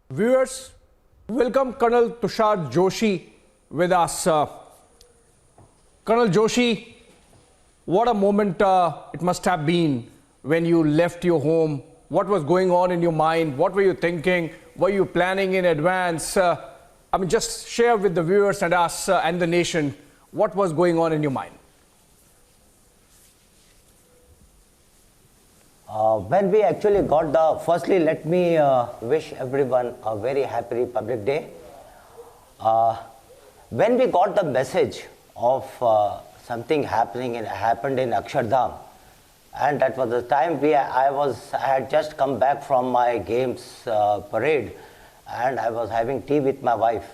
Viewers, welcome Colonel Tushar Joshi with us. Colonel Joshi, what a moment it must have been when you left your home. What was going on in your mind? What were you thinking? Were you planning in advance? Just share with the viewers and us and the nation what was going on in your mind. When we actually got firstly let me wish everyone a very happy Republic Day. When we got the message of something happened in Akshardham, and that was the time I had just come back from my games parade, and I was having tea with my wife.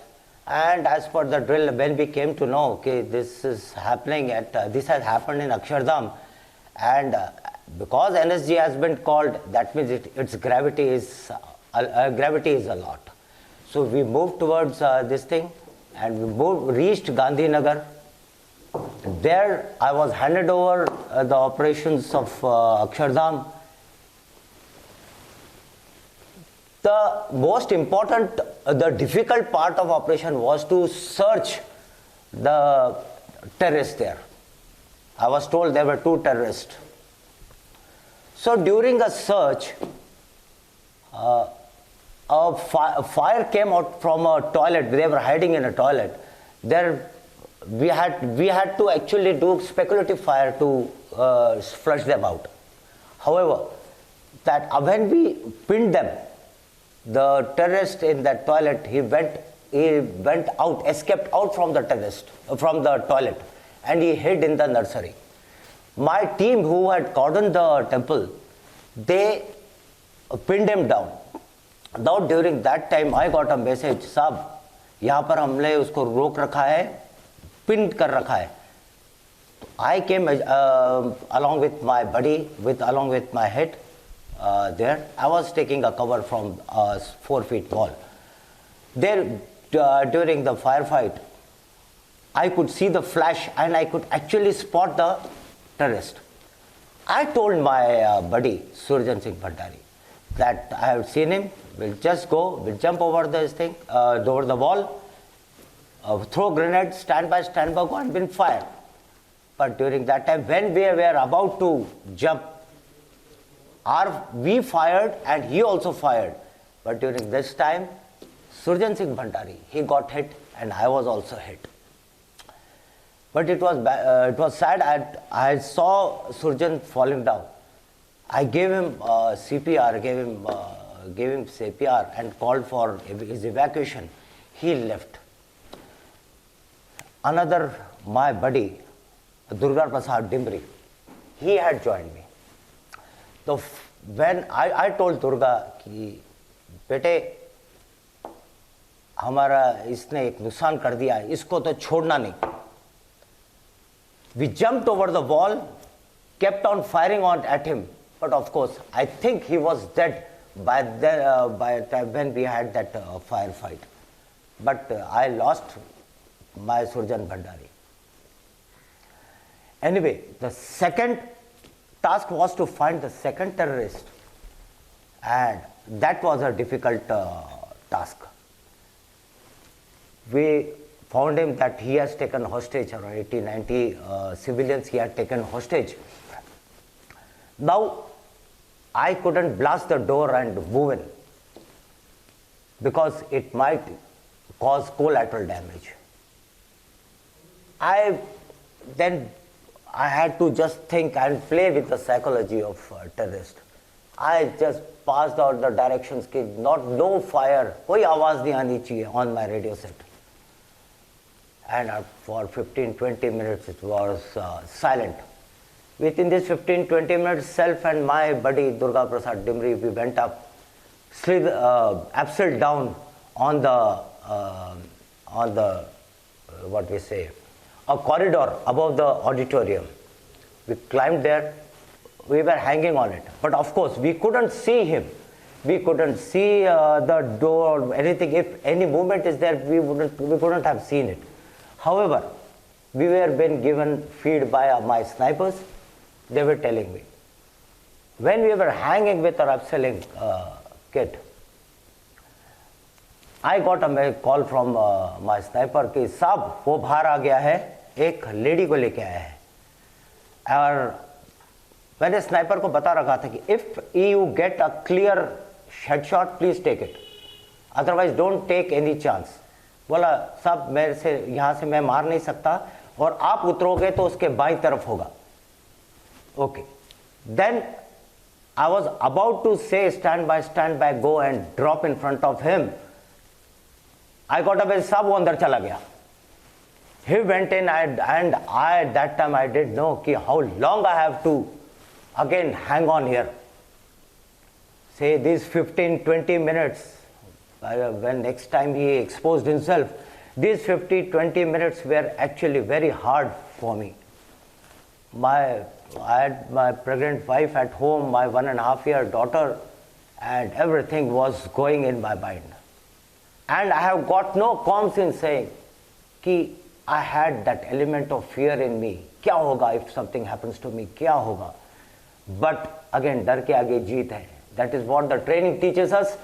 And as per the drill, when we came to know, okay, this has happened in Akshardham, and because NSG has been called, that means its gravity is a lot. So we moved towards this thing, and we reached Gandhinagar. There I was handed over the operations of Akshardham. The most important, the difficult part of operation was to search the terrorists there. I was told there were 2 terrorists. So during a search, a fire came out from a toilet. They were hiding in a toilet. There, we had to actually do speculative fire to flush them out. However, that when we pinned them, the terrorist in that toilet, he went out, escaped out from the toilet, and he hid in the nursery. My team who had cordoned the temple, they pinned him down. Now during that time I got a message, साहब यहाँ पर हमने उसको रोक रखा है, pinned कर रखा है. I came along with my buddy, along with my head there. I was taking a cover from a 4 feet wall. There during the firefight, I could see the flash and I could actually spot the terrorist. I told my buddy Surjan Singh Bhandari that I have seen him. We'll just go, we'll jump over this thing, over the wall, throw grenades, stand by, go and we'll fire. But during that time, when we were about to jump, we fired and he also fired. But during this time, Surjan Singh Bhandari, he got hit and I was also hit. But it was sad. I saw Surjan falling down. I gave him CPR, gave him CPR and called for his evacuation. He left. Another, my buddy, Durga Prasad Dimri, he had joined me. So when I told Durga कि बेटे हमारा इसने एक नुकसान कर दिया है, इसको तो छोड़ना नहीं. We jumped over the wall, kept on firing at him, but of course, I think he was dead by the time when we had that firefight. But I lost my Surjan Bhandari. Anyway, the second task was to find the second terrorist, and that was a difficult task. We found him that he has taken hostage, around 80-90 civilians he had taken hostage. Now, I couldn't blast the door and move in because it might cause collateral damage. Then I had to just think and play with the psychology of terrorist. I just passed out the directions, no fire, कोई आवाज नहीं आनी चाहिए on my radio set. And for 15-20 minutes it was silent. Within this 15-20 minutes, self and my buddy Durga Prasad Dimri, we went up, abseiled down on the what we say, a corridor above the auditorium. We climbed there. We were hanging on it, but of course we couldn't see him. We couldn't see the door or anything. If any movement is there, we couldn't have seen it. However, we were being given feed by my snipers. They were telling me. When we were hanging with our abseiling kit, I got a call from my sniper कि साहब वो बाहर आ गया है, एक lady को लेके आया है. और मैंने स्नाइपर को बता रखा था कि if you get a clear headshot, please take it. Otherwise don't take any chance. बोला साहब मेरे से यहाँ से मैं मार नहीं सकता और आप उतरोगे तो उसके बाईं तरफ होगा. Okay. Then I was about to say stand by, go and drop in front of him. I got a message, साहब वो अंदर चला गया. He went in and I that time I didn't know कि how long I have to again hang on here. Say these 15-20 minutes, when next time he exposed himself, these 50-20 minutes were actually very hard for me. I had my pregnant wife at home, my 1.5-year daughter, and everything was going in my mind. And I have got no qualms in saying कि I had that element of fear in me. क्या होगा if something happens to me? क्या होगा? But again, डर के आगे जीत है. That is what the training teaches us,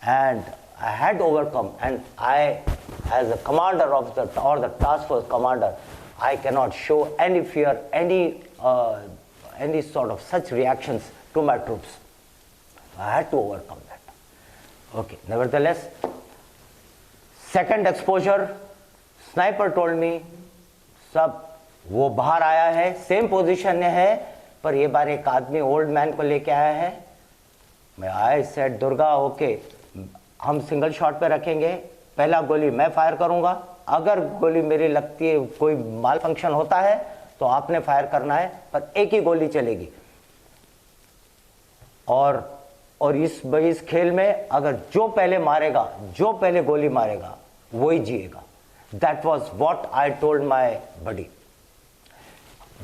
and I had overcome. And I, as a commander of the task force commander, I cannot show any fear, any sort of such reactions to my troops. I had to overcome that. Okay. Nevertheless, second exposure, sniper told me, सब वो बाहर आया है, same position में है, पर ये बार एक आदमी ओल्ड मैन को लेके आया है. मैं आई सेड दुर्गा ओके, हम सिंगल शॉट पे रखेंगे, पहला गोली मैं फायर करूंगा, अगर गोली मेरी लगती है कोई माल फंक्शन होता है तो आपने फायर करना है, पर एक ही गोली चलेगी. और इस खेल में अगर जो पहले मारेगा, जो पहले गोली मारेगा वही जिएगा. That was what I told my buddy.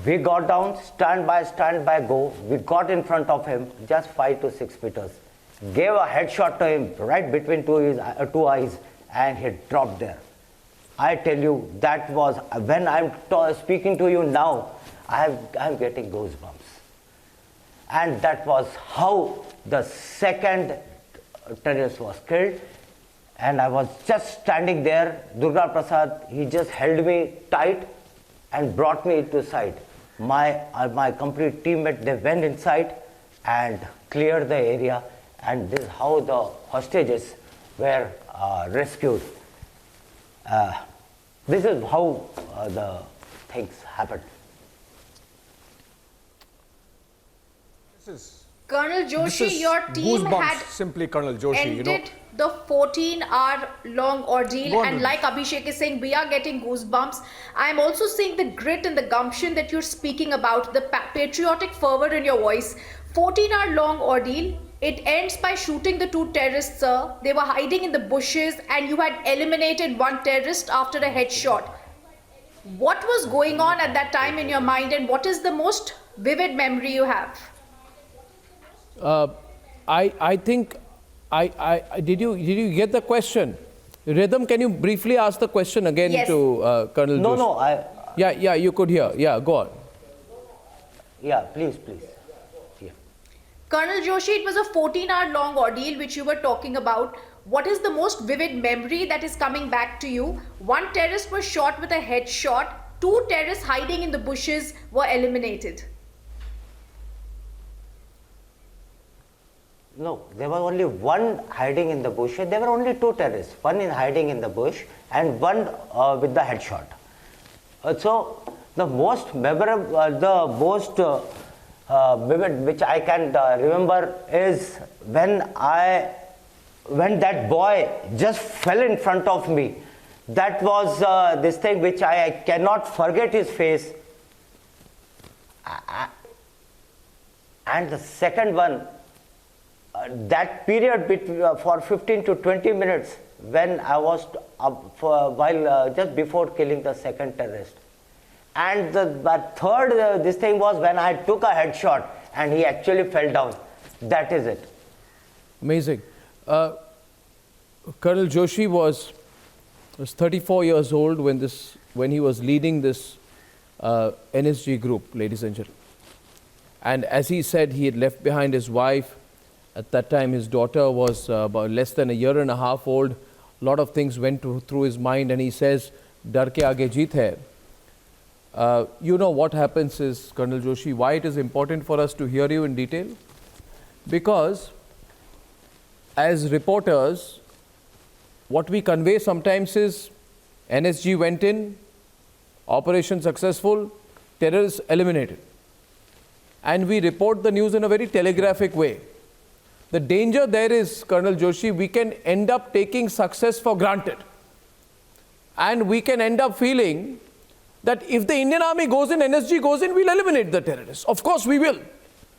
We got down, stand by, go. We got in front of him, just 5 to 6 meters. Gave a headshot to him right between two eyes, and he dropped there. I tell you, that was, when I'm speaking to you now, I'm getting goosebumps. And that was how the second terrorist was killed. And I was just standing there. Durga Prasad, he just held me tight and brought me to side. My complete teammate, they went inside and cleared the area. And this is how the hostages were rescued. This is how the things happened. This is Colonel Joshi, your team goosebumps, had simply Colonel Joshi, ended the 14-hour long ordeal, Go on, and like Abhishek is saying, we are getting goosebumps. I am also seeing the grit and the gumption that you're speaking about, the patriotic fervor in your voice. 14-hour long ordeal, it ends by shooting the two terrorists, sir. They were hiding in the bushes and you had eliminated one terrorist after a headshot. What was going on at that time in your mind, and what is the most vivid memory you have? I think did you get the question? Rhythm, can you briefly ask the question again Yes. to Colonel Joshi? No, Yeah, you could hear. Yeah, go on. yeah, please. Yeah. Colonel Joshi, it was a 14-hour long ordeal which you were talking about. What is the most vivid memory that is coming back to you? One terrorist was shot with a headshot. Two terrorists hiding in the bushes were eliminated. No, there was only one hiding in the bush. There were only two terrorists. One is hiding in the bush and one with the headshot. So the most memorable, vivid which I can remember is when that boy just fell in front of me. That was this thing which I cannot forget his face. And the second one, that period for 15 to 20 minutes when I was just before killing the second terrorist. And the third this thing was when I took a headshot and he actually fell down. That is it. Amazing. Colonel Joshi was 34 years old when he was leading this NSG group, ladies and gentlemen. And as he said, he had left behind his wife. At that time, his daughter was about less than a year and a half old. lot of things went through his mind, and he says, "Dar ke aage jeet hai." You know what happens is, Colonel Joshi, why it is important for us to hear you in detail? Because as reporters, what we convey sometimes is NSG went in, operation successful, terrorists eliminated. And we report the news in a very telegraphic way. The danger there is, Colonel Joshi, we can end up taking success for granted. And we can end up feeling that if the Indian Army goes in, NSG goes in, we'll eliminate the terrorists. Of course we will.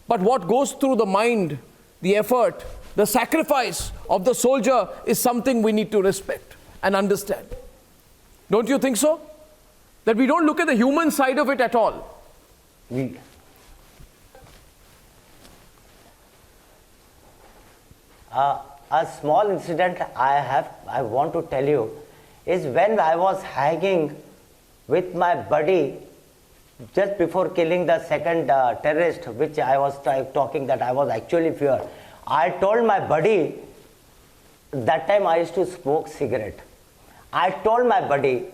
But what goes through the mind, the effort, the sacrifice of the soldier is something we need to respect and understand. Don't you think so? That we don't look at the human side of it at all. A small incident I want to tell you is when I was hanging with my buddy just before killing the second terrorist, which I was talking that I was actually fear. I told my buddy, that time I used to smoke cigarette. I told my buddy,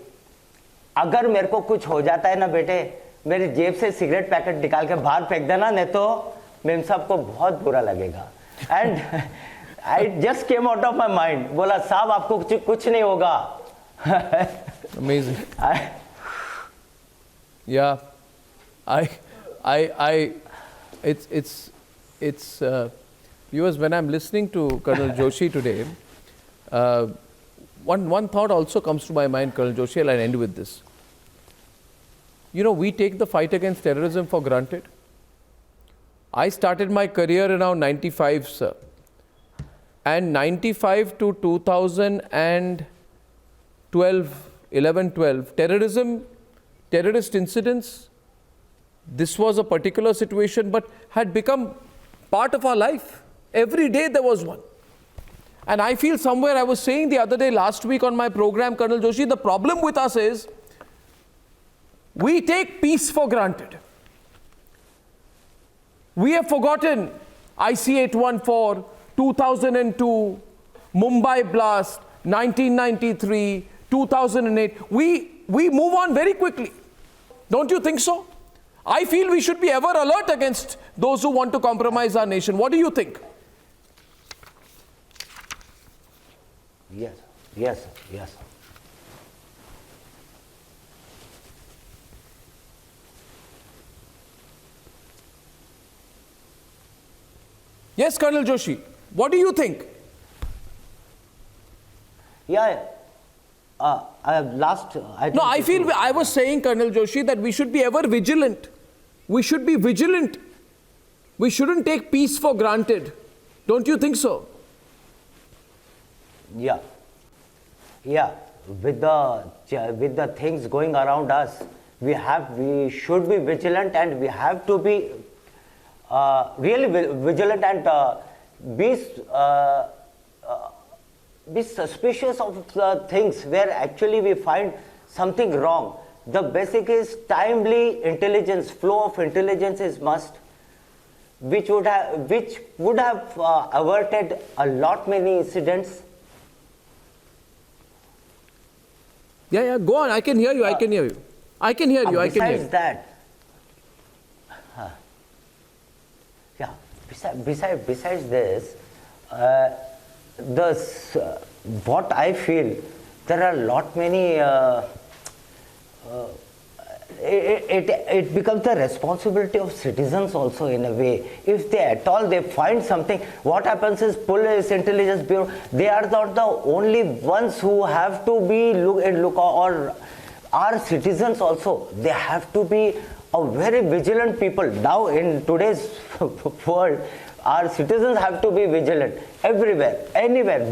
अगर मेरे को कुछ हो जाता है ना बेटे, मेरी जेब से सिगरेट पैकेट निकाल के बाहर फेंक देना, नहीं तो मेम साहब को बहुत बुरा लगेगा. And I just came out of my mind. बोला साहब आपको कुछ नहीं होगा. Amazing. Yeah, it's viewers, when I'm listening to Colonel Joshi today, one thought also comes to my mind, Colonel Joshi, and I'll end with this. You know, we take the fight against terrorism for granted. I started my career around 95, sir. And 95 to 2012, 11-12, terrorist incidents, this was a particular situation, but had become part of our life. Every day there was one. And I feel somewhere, I was saying the other day, last week on my program, Colonel Joshi, the problem with us is, we take peace for granted. We have forgotten IC-814, 2002, Mumbai blast, 1993, 2008. We move on very quickly. Don't you think so? I feel we should be ever alert against those who want to compromise our nation. What do you think? Yes. Yes, Colonel Joshi, what do you think? Yeah. I feel I was saying, Colonel Joshi, that we should be ever vigilant. We should be vigilant. We shouldn't take peace for granted. Don't you think so? Yeah. With the things going around us, we should be vigilant, and we have to be really vigilant and be suspicious of the things where actually we find something wrong. The basic is timely intelligence, flow of intelligence is must, which would have averted a lot many incidents. Yeah, go on. I can hear you. Besides that, besides this, what I feel, there are a lot many. It becomes the responsibility of citizens also in a way. If they at all they find something, what happens is police, intelligence bureau, they are not the only ones who have to be look, or our citizens also. They have to be a very vigilant people. Now in today's world, our citizens have to be vigilant everywhere, anywhere,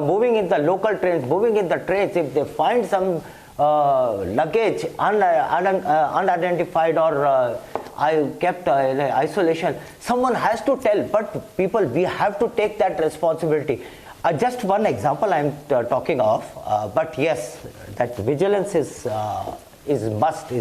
moving in the local trains, moving in the trains. If they find some luggage unidentified or I kept in isolation, someone has to tell. But people, we have to take that responsibility. Just one example I am talking of, but yes, that vigilance is must.